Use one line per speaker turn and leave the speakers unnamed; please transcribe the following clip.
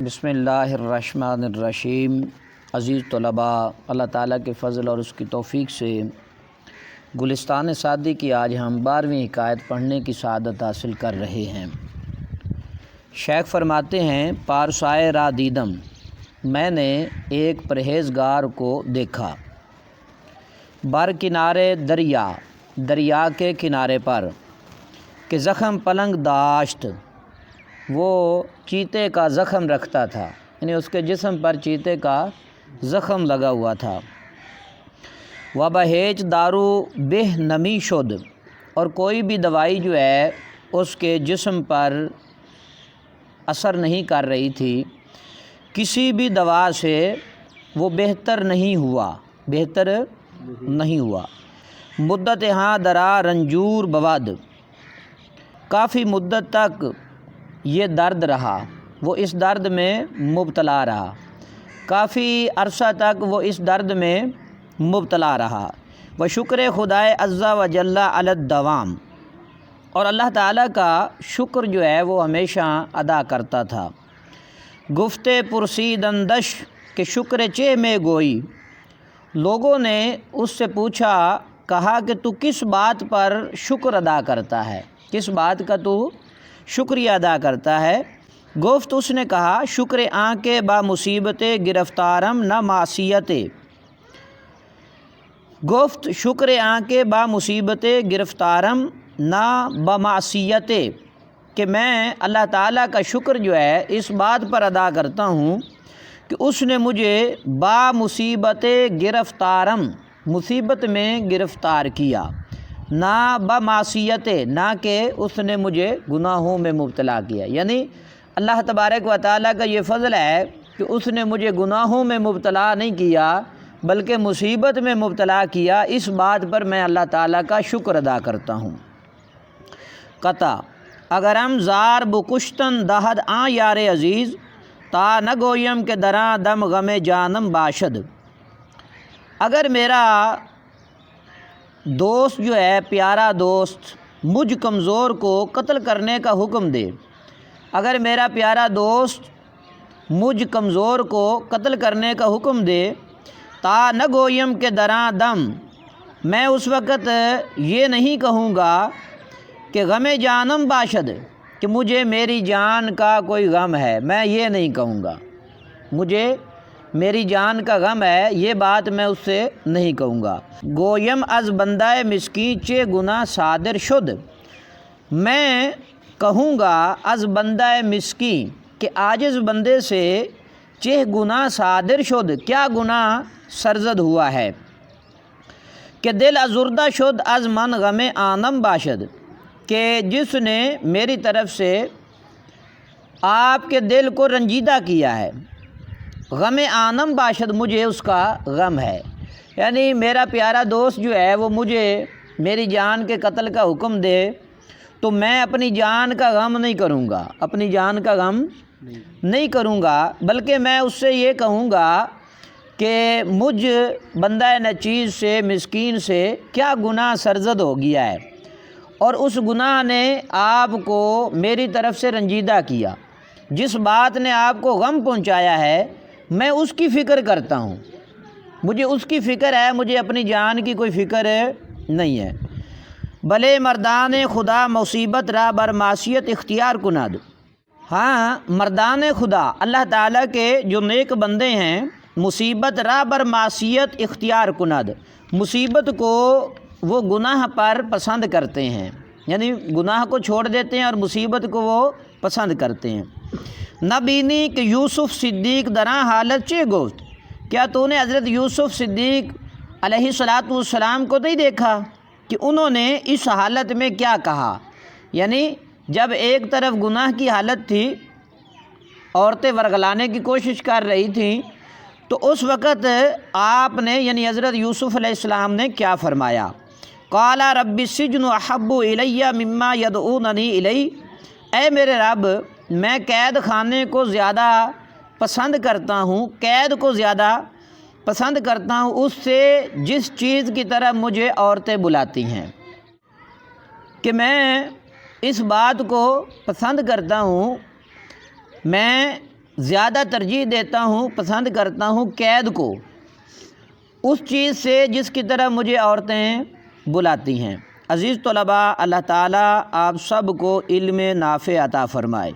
بسم اللہ الرحمن الرحیم۔ عزیز طلباء، اللہ تعالیٰ کے فضل اور اس کی توفیق سے گلستان سعدی کی آج ہم 12ویں حکایت پڑھنے کی سعادت حاصل کر رہے ہیں۔ شیخ فرماتے ہیں، پارسائے را دیدم، میں نے ایک پرہیزگار کو دیکھا، بر کنارے دریا کے کنارے پر، کہ زخم پلنگ داشت، وہ چیتے کا زخم رکھتا تھا، یعنی اس کے جسم پر چیتے کا زخم لگا ہوا تھا۔ و بہیچ دارو بہ نمی شد، اور کوئی بھی دوائی جو ہے اس کے جسم پر اثر نہیں کر رہی تھی، کسی بھی دوا سے وہ بہتر نہیں ہوا۔ مدت ہاں درا رنجور بود، کافی مدت تک یہ درد رہا، وہ اس درد میں مبتلا رہا، کافی عرصہ تک وہ اس درد میں مبتلا رہا۔ و شکر خدائے عز و جل علی الدوام، اور اللہ تعالیٰ کا شکر جو ہے وہ ہمیشہ ادا کرتا تھا۔ گفتے پرسیدندش کہ شکر چہ میں گوئی، لوگوں نے اس سے پوچھا، کہا کہ تو کس بات پر شکر ادا کرتا ہے، کس بات کا تو شکریہ ادا کرتا ہے؟ گفت، اس نے کہا، شکر آنکے با مصیبت گرفتارم نہ معصیت، گفت شکر آنکے با مصیبت گرفتارم نہ بمعصیت، کہ میں اللہ تعالیٰ کا شکر جو ہے اس بات پر ادا کرتا ہوں کہ اس نے مجھے با مصیبت گرفتارم، مصیبت میں گرفتار کیا، نہ بمعصیت، نہ کہ اس نے مجھے گناہوں میں مبتلا کیا۔ یعنی اللہ تبارک و تعالیٰ کا یہ فضل ہے کہ اس نے مجھے گناہوں میں مبتلا نہیں کیا بلکہ مصیبت میں مبتلا کیا، اس بات پر میں اللہ تعالیٰ کا شکر ادا کرتا ہوں۔ قطع اگرم زار بکشتن دہد آں یار عزیز، تا نہ گویم کہ دراں دم غم جانم باشد، اگر میرا دوست جو ہے، پیارا دوست، مجھ کمزور کو قتل کرنے کا حکم دے، اگر میرا پیارا دوست مجھ کمزور کو قتل کرنے کا حکم دے، تا نہ گویم کہ دراں دم، میں اس وقت یہ نہیں کہوں گا کہ غم جانم باشد، کہ مجھے میری جان کا کوئی غم ہے، میں یہ نہیں کہوں گا، مجھے میری جان کا غم ہے، یہ بات میں اس سے نہیں کہوں گا۔ گویم از بندہ مسکین چہ گناہ صادر شد، میں کہوں گا از بندہ مسکین، کہ عاجز بندے سے چہ گناہ صادر شد، کیا گناہ سرزد ہوا ہے، کہ دل ازردہ شد از من غم آنم باشد، کہ جس نے میری طرف سے آپ کے دل کو رنجیدہ کیا ہے، غم آنم باشد، مجھے اس کا غم ہے، یعنی میرا پیارا دوست جو ہے وہ مجھے میری جان کے قتل کا حکم دے تو میں اپنی جان کا غم نہیں کروں گا، اپنی جان کا غم نہیں کروں گا، بلکہ میں اس سے یہ کہوں گا کہ مجھ بندہ نچیز سے، مسکین سے کیا گناہ سرزد ہو گیا ہے، اور اس گناہ نے آپ کو میری طرف سے رنجیدہ کیا، جس بات نے آپ کو غم پہنچایا ہے میں اس کی فکر کرتا ہوں، مجھے اس کی فکر ہے، مجھے اپنی جان کی کوئی فکر نہیں ہے۔ بھلے مردان خدا مصیبت را بر معصیت اختیار کند، ہاں مردان خدا اللہ تعالیٰ کے جو نیک بندے ہیں، مصیبت را بر معصیت اختیار کند، مصیبت کو وہ گناہ پر پسند کرتے ہیں، یعنی گناہ کو چھوڑ دیتے ہیں اور مصیبت کو وہ پسند کرتے ہیں۔ نہ بینی کہ یوسف صدیق دراں حالت چہ گفت، کیا تو نے حضرت یوسف صدیق علیہ الصلاۃ والسلام کو نہیں دیکھا کہ انہوں نے اس حالت میں کیا کہا، یعنی جب ایک طرف گناہ کی حالت تھی، عورتیں ورغلانے کی کوشش کر رہی تھیں، تو اس وقت آپ نے یعنی حضرت یوسف علیہ السلام نے کیا فرمایا؟ قال رب السجن احب الی مما یدعوننی الی، اے میرے رب، میں قید خانے کو زیادہ پسند کرتا ہوں، قید کو زیادہ پسند کرتا ہوں اس سے جس چیز کی طرف مجھے عورتیں بلاتی ہیں، کہ میں اس بات کو پسند کرتا ہوں، میں زیادہ ترجیح دیتا ہوں، پسند کرتا ہوں قید کو اس چیز سے جس کی طرف مجھے عورتیں بلاتی ہیں۔ عزیز طلباء، اللہ تعالیٰ آپ سب کو علم نافع عطا فرمائے۔